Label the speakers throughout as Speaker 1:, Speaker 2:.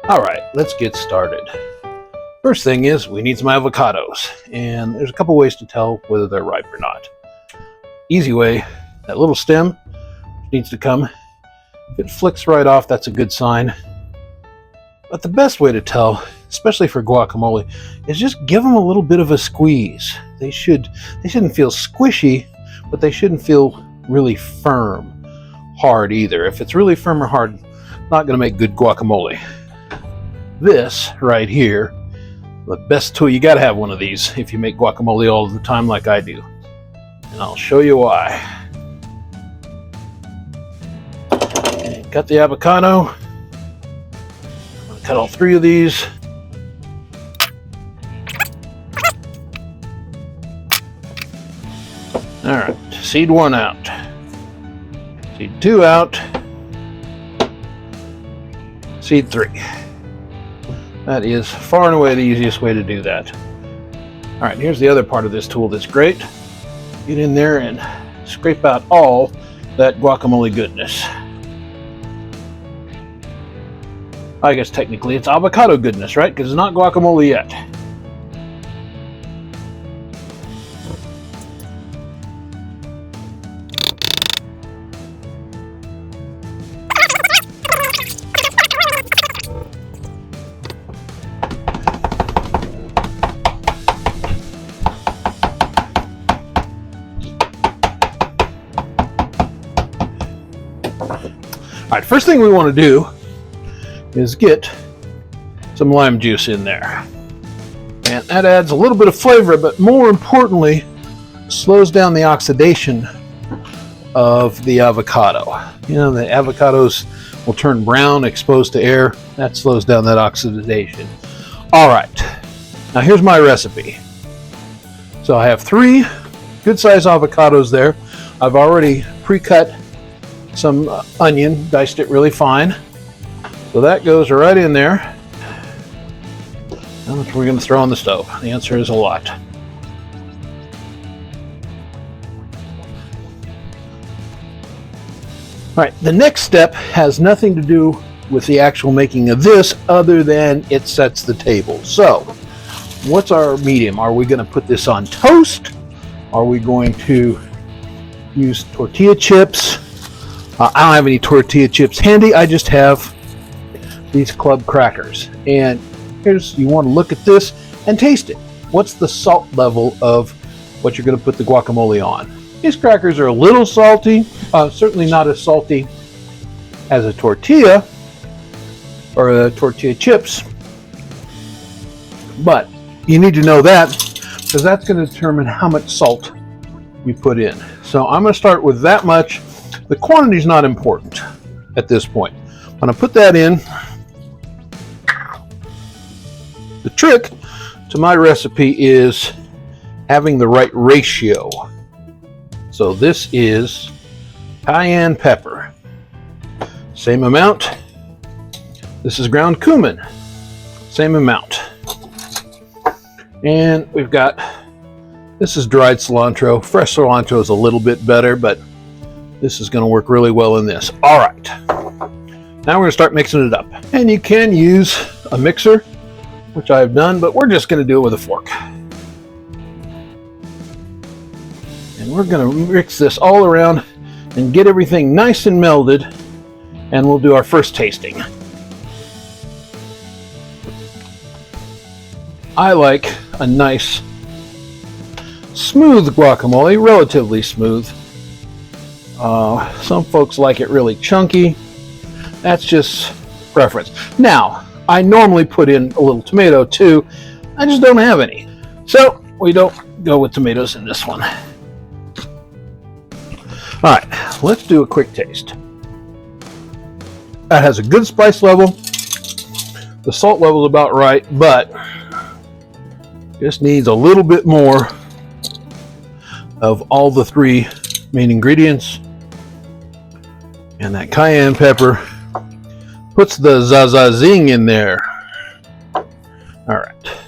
Speaker 1: All right, let's get started. First thing is we need some avocados, and there's a couple ways to tell whether they're ripe or not. Easy way, that little stem needs to come. If it flicks right off, that's a good sign. But the best way to tell, especially for guacamole, is just give them a little bit of a squeeze. They shouldn't feel squishy, but they shouldn't feel really firm, hard either. If it's really firm or hard, not going to make good guacamole. This right here, the best tool. You got to have one of these if you make guacamole all the time like I do, and I'll show you why. Okay, cut the avocado. I'm going to cut all 3 of these. All right, seed 1 out, seed 2 out, seed 3. That is far and away the easiest way to do that. All right, here's the other part of this tool that's great. Get in there and scrape out all that guacamole goodness. I guess technically it's avocado goodness, right? Because it's not guacamole yet. All right, first thing we want to do is get some lime juice in there. And that adds a little bit of flavor, but more importantly, slows down the oxidation of the avocado. You know, the avocados will turn brown exposed to air. That slows down that oxidation. All right, now here's my recipe. So I have 3 good-sized avocados there. I've already pre-cut some onion, diced it really fine. So that goes right in there. How much we're going to throw on the stove? The answer is a lot. All right, the next step has nothing to do with the actual making of this other than it sets the table. So, what's our medium? Are we going to put this on toast? Are we going to use tortilla chips? I don't have any tortilla chips handy. I just have these club crackers. And you want to look at this and taste it. What's the salt level of what you're going to put the guacamole on? These crackers are a little salty, certainly not as salty as a tortilla or a tortilla chips. But you need to know that because that's going to determine how much salt you put in. So I'm going to start with that much. The quantity is not important at this point. When I put that in, the trick to my recipe is having the right ratio. So this is cayenne pepper, same amount. This is ground cumin, same amount. And we've got, this is dried cilantro. Fresh cilantro is a little bit better, but this is going to work really well in this. All right, now we're going to start mixing it up. And you can use a mixer, which I've done, but we're just going to do it with a fork. And we're going to mix this all around and get everything nice and melded, and we'll do our first tasting. I like a nice, smooth guacamole, relatively smooth. Some folks like it really chunky. That's just preference. Now, I normally put in a little tomato too. I just don't have any. So we don't go with tomatoes in this one. All right, let's do a quick taste. That has a good spice level. The salt level is about right, but just needs a little bit more of all the 3 main ingredients. And that cayenne pepper puts the zing in there. All right.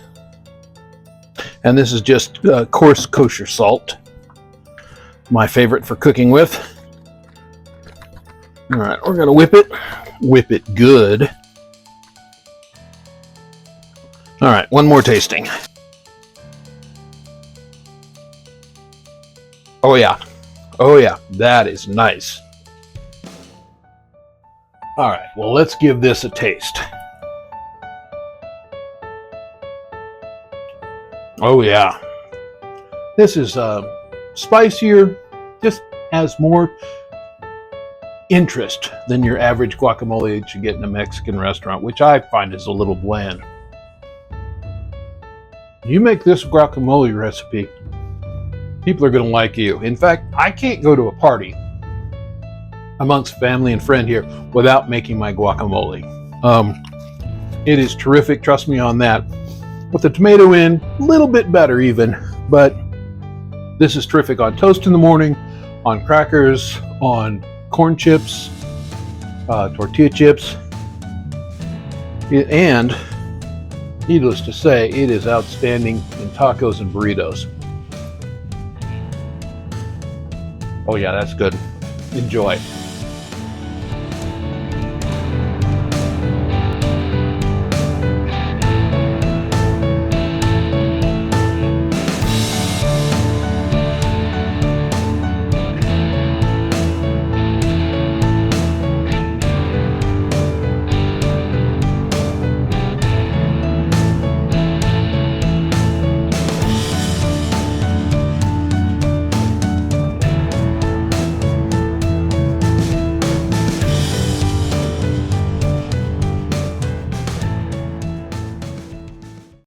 Speaker 1: And this is just coarse kosher salt. My favorite for cooking with. All right, we're going to whip it good. All right, one more tasting. Oh yeah, that is nice. All right, well, let's give this a taste. Oh yeah, this is spicier, just has more interest than your average guacamole that you get in a Mexican restaurant, which I find is a little bland. You make this guacamole recipe, people are going to like you. In fact, I can't go to a party amongst family and friend here without making my guacamole. It is terrific, trust me on that. With the tomato in, a little bit better even, but this is terrific on toast in the morning, on crackers, on corn chips, tortilla chips, and needless to say, it is outstanding in tacos and burritos. Oh yeah, that's good. Enjoy.